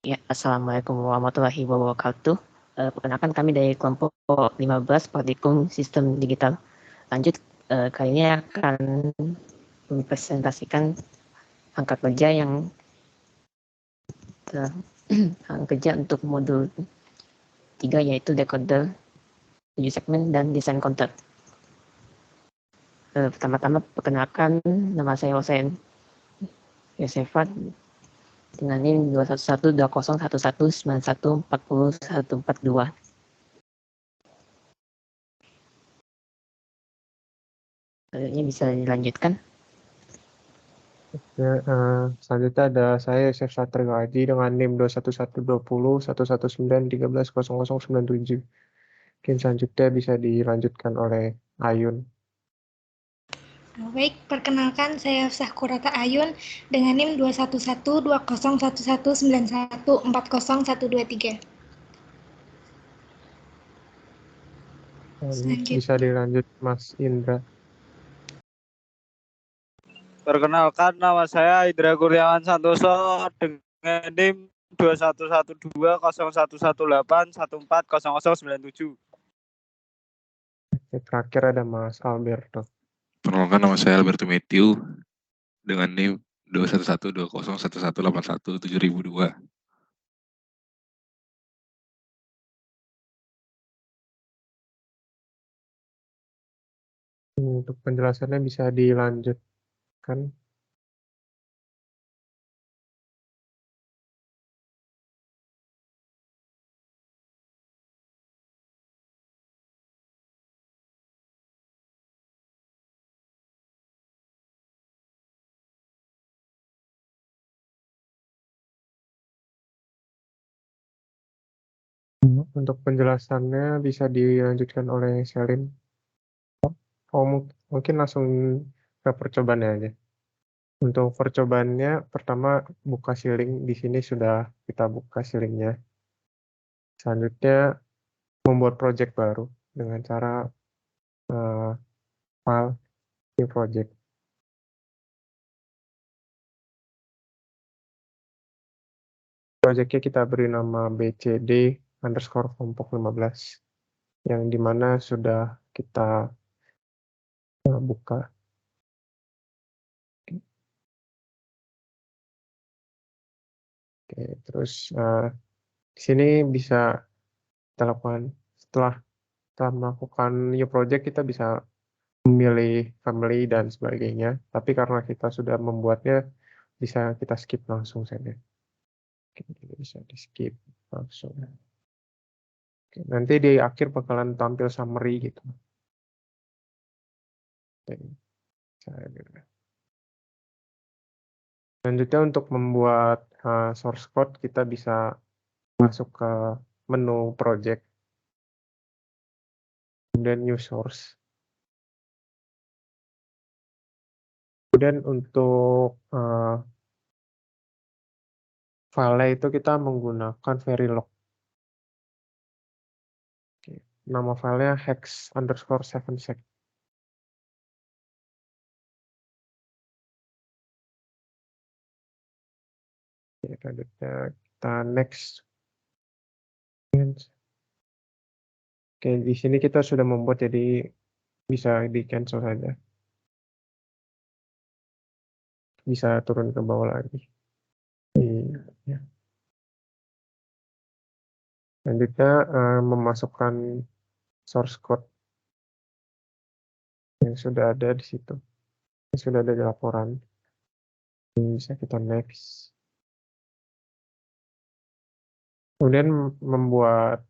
Ya, assalamualaikum warahmatullahi wabarakatuh. Perkenalkan kami dari kelompok 15 Praktikum Sistem Digital. Lanjut, kali ini akan mempresentasikan angka kerja yang angka kerja untuk modul 3 yaitu decoder, 7 segmen, dan desain counter. Pertama-tama perkenalkan, nama saya Hosen Yosefat dengan NIM 211201191401442. Selanjutnya bisa dilanjutkan. Ya, selanjutnya ada saya Yosef Satrio Aji dengan NIM 21120119113000097. Mungkin selanjutnya bisa dilanjutkan oleh Ayun. Baik, perkenalkan saya Hafsah Kurata Ayun dengan NIM 21120119140140123. Bisa dilanjut Mas Indra. Perkenalkan, nama saya Indra Kurniawan Santoso dengan NIM 211201118140097. Terakhir ada Mas Alberto. Perkenalkan, nama saya Alberto Matthew dengan NIM 211201181817002. Untuk penjelasannya bisa dilanjutkan. Untuk penjelasannya bisa dilanjutkan oleh Selin. Mungkin langsung ke percobaannya aja. Untuk percobaannya, pertama buka shielding. Di sini sudah kita buka shieldingnya. Selanjutnya membuat project baru dengan cara file new project. Projectnya kita beri nama bcd_kelompok 15 yang dimana sudah kita buka. Oke, terus di sini bisa kita lakukan setelah melakukan new project, kita bisa memilih family dan sebagainya. Tapi karena kita sudah membuatnya, bisa kita skip langsung saja. Oke, bisa di skip langsung. Oke, nanti di akhir bakalan tampil summary gitu. Oke, selanjutnya untuk membuat source code, kita bisa masuk ke menu project, kemudian new source. Kemudian untuk file itu kita menggunakan Verilog. Oke, nama filenya hex_7sec. Oke, selanjutnya kita next. Oke, di sini kita sudah membuat, jadi bisa di cancel saja. Bisa turun ke bawah lagi. Ya. Selanjutnya memasukkan source code yang sudah ada di situ. Yang sudah ada di laporan. Ini bisa kita next. Kemudian membuat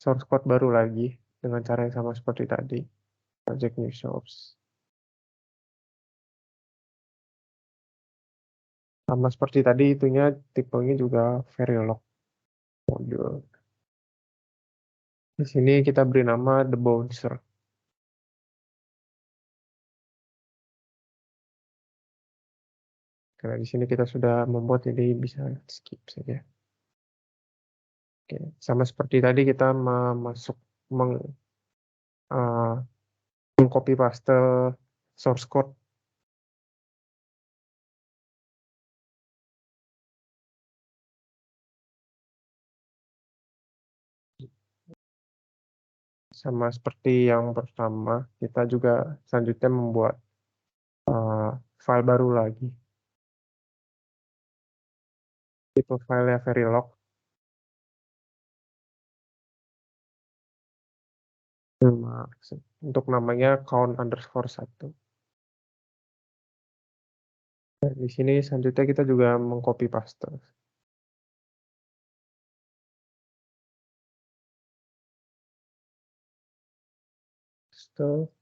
source code baru lagi dengan cara yang sama seperti tadi. Project new source. Sama seperti tadi, itunya tipenya juga Verilog module. Di sini kita beri nama the bouncer. Karena di sini kita sudah membuat, jadi bisa skip saja. Oke, sama seperti tadi kita mengcopy paste source code Sama seperti yang pertama, kita juga selanjutnya membuat file baru lagi. Tipe filenya Verilog. Untuk namanya count_1. Di sini selanjutnya kita juga mengcopy paste.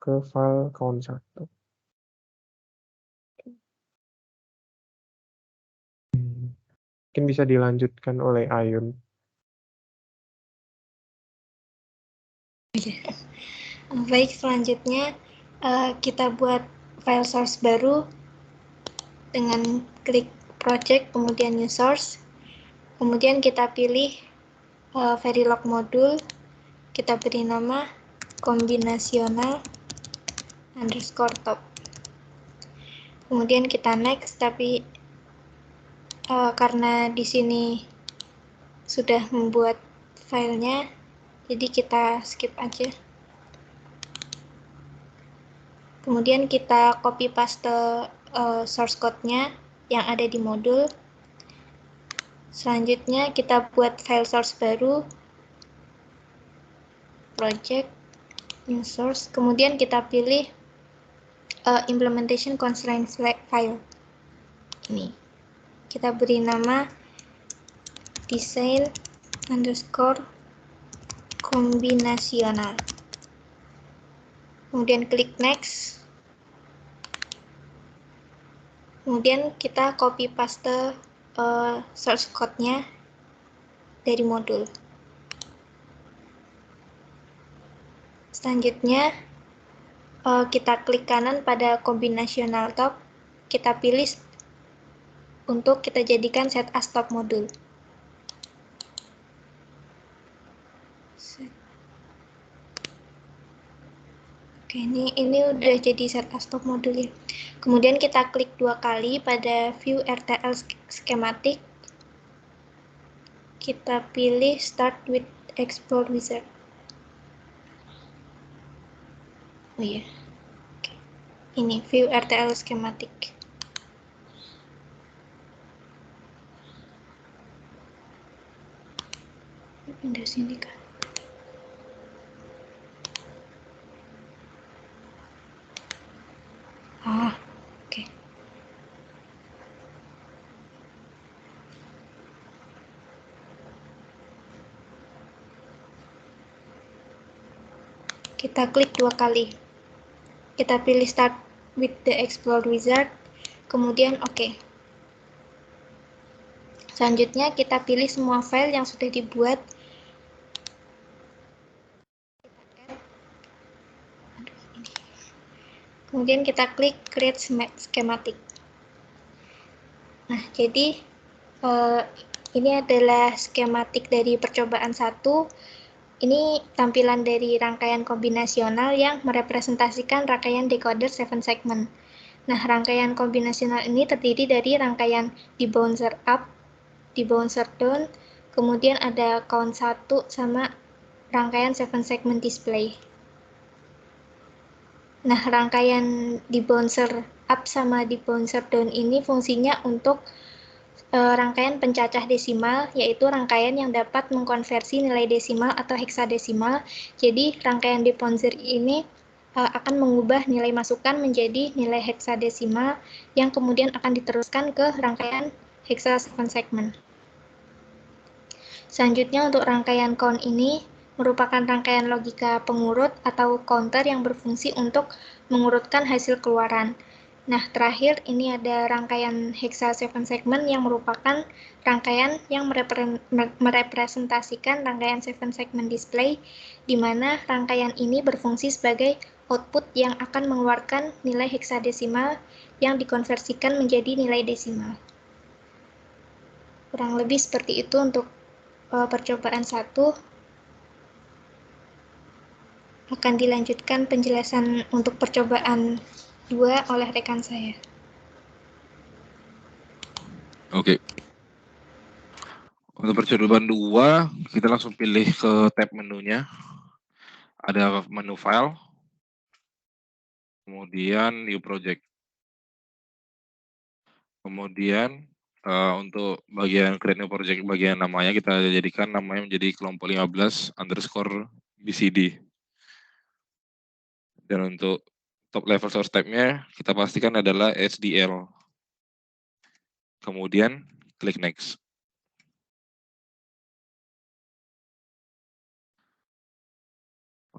Ke file count1. Mungkin bisa dilanjutkan oleh Ayun. Baik, selanjutnya kita buat file source baru dengan klik project, kemudian new source. Kemudian kita pilih Verilog modul, kita beri nama kombinasional _top. Kemudian kita next, tapi karena di sini sudah membuat filenya, jadi kita skip aja. Kemudian kita copy paste source code-nya yang ada di modul. Selanjutnya kita buat file source baru, project, new source. Kemudian kita pilih implementation constraint file. Ini kita beri nama design_kombinasional. Kemudian klik next. Kemudian kita copy paste source code-nya dari modul. Selanjutnya kita klik kanan pada kombinasional top, kita pilih untuk kita jadikan set as top modul. Oke, ini udah jadi set as top modul ya. Kemudian kita klik 2 kali pada view RTL schematic. Kita pilih start with explore wizard. Oh iya. Oke. Ini view RTL schematic. Pindah sini kan. Oke. Kita klik 2 kali. Kita pilih start with the explore wizard, kemudian oke. Selanjutnya kita pilih semua file yang sudah dibuat. Kemudian kita klik create schematic. Nah, jadi ini adalah skematik dari percobaan 1. Ini tampilan dari rangkaian kombinasional yang merepresentasikan rangkaian decoder 7 segment. Nah, rangkaian kombinasional ini terdiri dari rangkaian debouncer up, debouncer down, kemudian ada count 1 sama rangkaian 7 segment display. Nah, rangkaian debouncer up sama debouncer down ini fungsinya untuk rangkaian pencacah desimal, yaitu rangkaian yang dapat mengkonversi nilai desimal atau heksadesimal. Jadi, rangkaian debouncer ini akan mengubah nilai masukan menjadi nilai heksadesimal yang kemudian akan diteruskan ke rangkaian hexa 7 segment. Selanjutnya, untuk rangkaian count ini merupakan rangkaian logika pengurut atau counter yang berfungsi untuk mengurutkan hasil keluaran. Nah, terakhir ini ada rangkaian hexa 7 segment yang merupakan rangkaian yang merepresentasikan rangkaian 7 segment display, di mana rangkaian ini berfungsi sebagai output yang akan mengeluarkan nilai heksadesimal yang dikonversikan menjadi nilai desimal. Kurang lebih seperti itu untuk percobaan 1. Akan dilanjutkan penjelasan untuk percobaan 2 oleh rekan saya. Oke. Untuk percobaan 2, kita langsung pilih ke tab menunya. ada menu file, kemudian new project. Kemudian untuk bagian create new project, bagian namanya kita jadikan namanya menjadi kelompok 15_BCD. Dan untuk top level source type-nya kita pastikan adalah HDL. Kemudian klik next.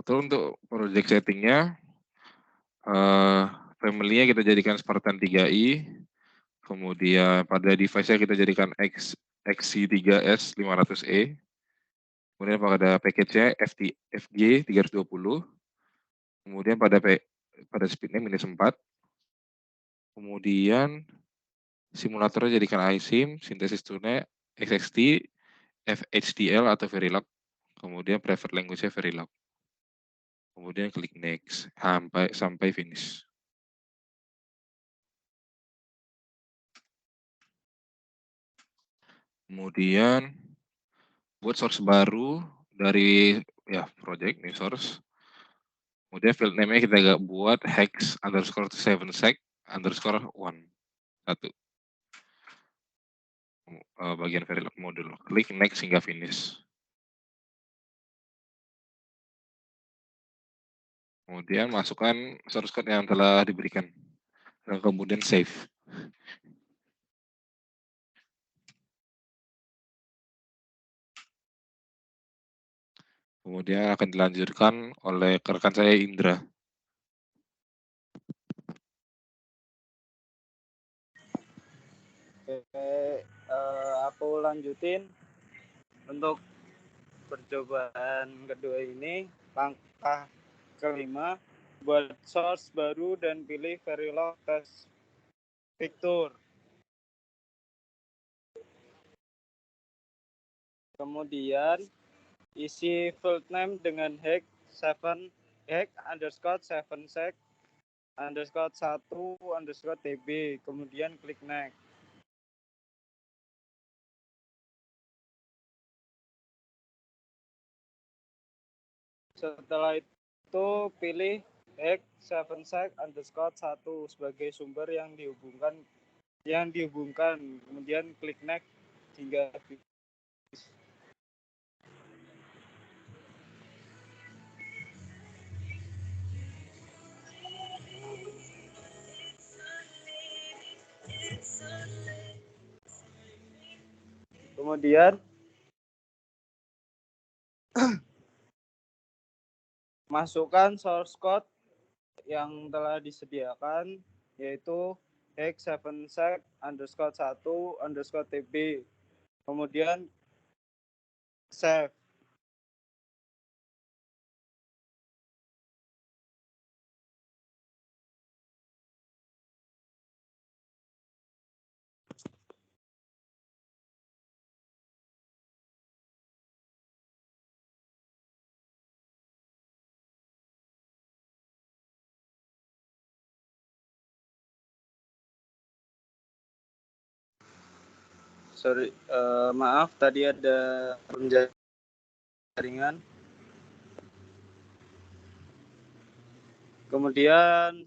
Untuk project settingnya, family-nya kita jadikan Spartan 3i, kemudian pada device-nya kita jadikan XC3S 500E, kemudian pada package-nya FG 320, kemudian pada speed-nya -4, kemudian simulatornya jadikan iSIM, sintesis tool-nya XXT, FHDL atau Verilog, kemudian preferred language-nya Verilog. Kemudian klik next sampai finish. Kemudian buat source baru dari project new source. Kemudian field name-nya kita buat hex_7sec_1. Bagian Verilog module. Klik next hingga finish. Kemudian masukkan source code yang telah diberikan. Dan kemudian save. Kemudian akan dilanjutkan oleh rekan saya Indra. Oke, aku lanjutin untuk percobaan kedua ini. Langkah kelima, buat source baru dan pilih Verilog test picture. Kemudian isi field name dengan hex_7sec_1_tb, kemudian klik next. Setelah itu pilih hex7sec_1 sebagai sumber yang dihubungkan, kemudian klik next hingga habis. Kemudian masukkan source code yang telah disediakan, yaitu hex7sec_1_tb, kemudian save. Maaf tadi ada jaringan. Kemudian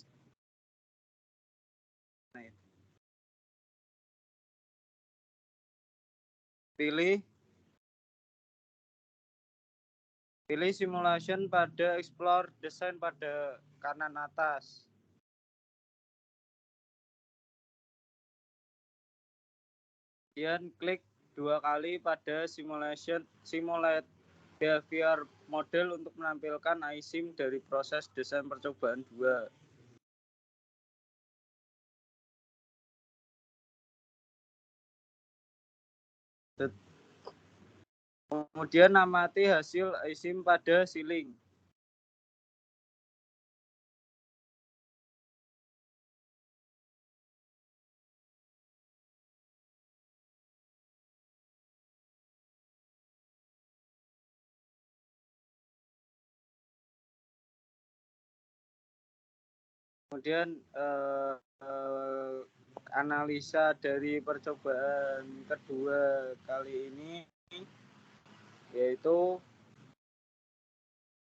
pilih simulation pada explore design pada kanan atas. Kemudian klik 2 kali pada simulate behavior model untuk menampilkan iSIM dari proses desain percobaan 2. Kemudian amati hasil iSIM pada ceiling. Kemudian analisa dari percobaan kedua kali ini, yaitu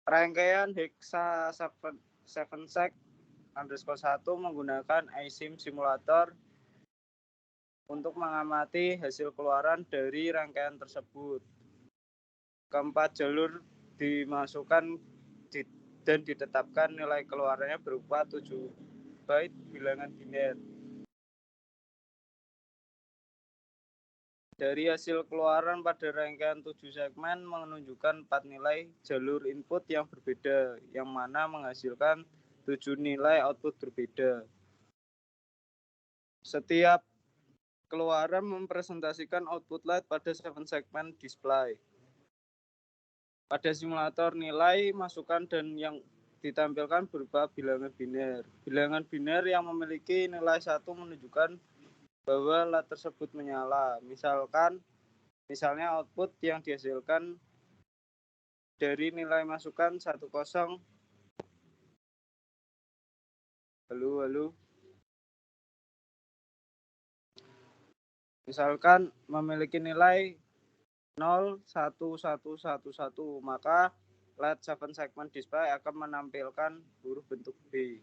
Rangkaian Hexa 7sec_1 menggunakan iSIM simulator untuk mengamati hasil keluaran dari rangkaian tersebut. Keempat jalur dimasukkan dan ditetapkan nilai keluarannya berupa 7 byte bilangan biner. Dari hasil keluaran pada rangkaian 7 segmen menunjukkan 4 nilai jalur input yang berbeda, yang mana menghasilkan 7 nilai output berbeda. Setiap keluaran mempresentasikan output light pada 7 segmen display. Pada simulator nilai masukan dan yang ditampilkan berupa bilangan biner. Bilangan biner yang memiliki nilai 1 menunjukkan bahwa lat tersebut menyala. Misalnya output yang dihasilkan dari nilai masukan 10. Misalkan memiliki nilai 0, 1, 1, 1, 1, maka LED 7 segment display akan menampilkan huruf bentuk B.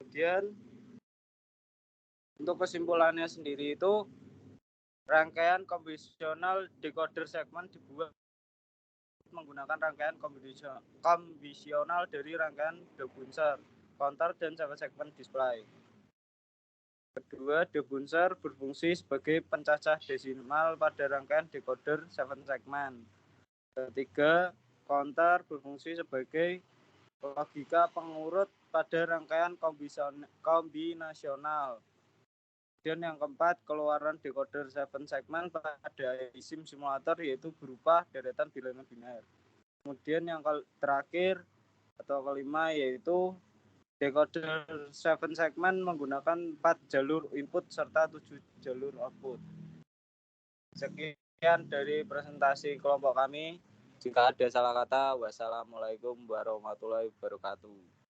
Kemudian untuk kesimpulannya sendiri itu rangkaian konvensional decoder segmen dibuat menggunakan rangkaian konvensional dari rangkaian debuncer, counter, dan 7 segmen display. Kedua, debuncer berfungsi sebagai pencacah desimal pada rangkaian decoder 7 segmen. Ketiga, counter berfungsi sebagai logika pengurut pada rangkaian kombinasional. Dan yang keempat, keluaran decoder 7 segmen pada iSIM simulator yaitu berupa deretan bilangan biner. Kemudian yang terakhir atau kelima yaitu decoder 7 segmen menggunakan 4 jalur input serta 7 jalur output. Sekian dari presentasi kelompok kami. Jika ada salah kata, wassalamualaikum warahmatullahi wabarakatuh.